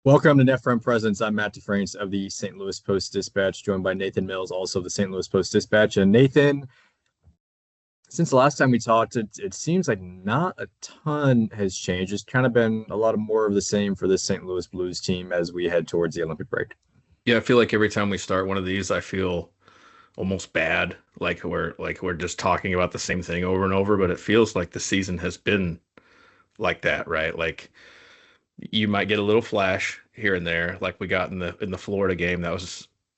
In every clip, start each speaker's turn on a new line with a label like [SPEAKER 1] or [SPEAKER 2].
[SPEAKER 1] Welcome to Net Front Presence. I'm Matt DeFranks of the St. Louis Post-Dispatch, joined by Nathan Mills, also of the St. Louis Post-Dispatch. And Nathan, since the last time we talked, it seems like not a ton has changed. It's kind of been a lot of more of the same for this St. Louis Blues team as we head towards the Olympic break.
[SPEAKER 2] Yeah, I feel like every time we start one of these, I feel almost bad, like we're just talking about the same thing over and over, but it feels like the season has been like that, right? Like you might get a little flash here and there, like we got in the Florida game.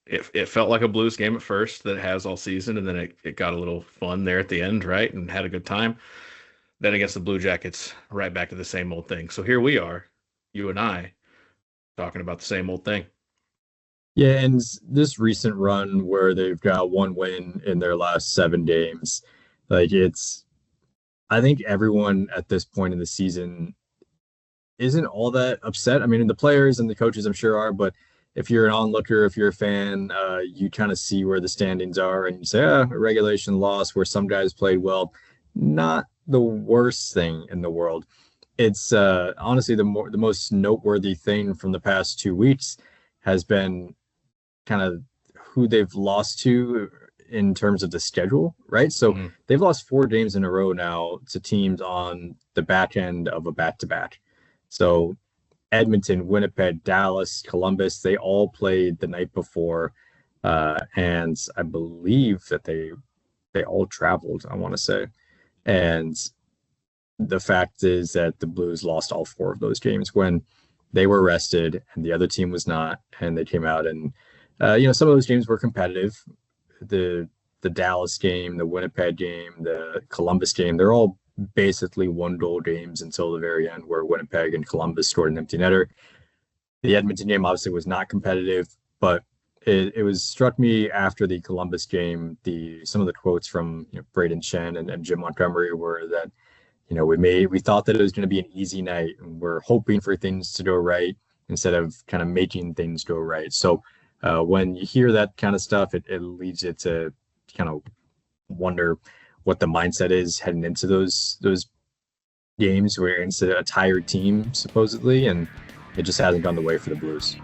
[SPEAKER 2] It felt like a Blues game at first that it has all season, and then it got a little fun there at the end, right? And had a good time. Then against the Blue Jackets, right back to the same old thing. So here we are, you and I, talking about the same old thing.
[SPEAKER 1] Yeah, and this recent run where they've got one win in their last 7 games, like I think everyone at this point in the season isn't all that upset. I mean, the players and the coaches, I'm sure, are, but if you're an onlooker, if you're a fan, you kind of see where the standings are and you say, a regulation loss where some guys played well, not the worst thing in the world. It's honestly the most noteworthy thing from the past 2 weeks has been kind of who they've lost to in terms of the schedule, right? So
[SPEAKER 2] Mhm.
[SPEAKER 1] they've lost 4 games in a row now to teams on the back end of a back-to-back. So Edmonton, Winnipeg, Dallas, Columbus, they all played the night before. And I believe that they all traveled, I want to say. And the fact is that the Blues lost all 4 of those games when they were rested and the other team was not. And they came out and some of those games were competitive. The Dallas game, the Winnipeg game, the Columbus game, they're all basically 1 goal games until the very end where Winnipeg and Columbus scored an empty netter. The Edmonton game obviously was not competitive, but it was struck me after the Columbus game, the some of the quotes from Braden Shen and Jim Montgomery were that, we thought that it was going to be an easy night and we're hoping for things to go right instead of kind of making things go right. So when you hear that kind of stuff, it leads you to kind of wonder what the mindset is heading into those games where it's a tired team supposedly, and it just hasn't gone the way for the Blues.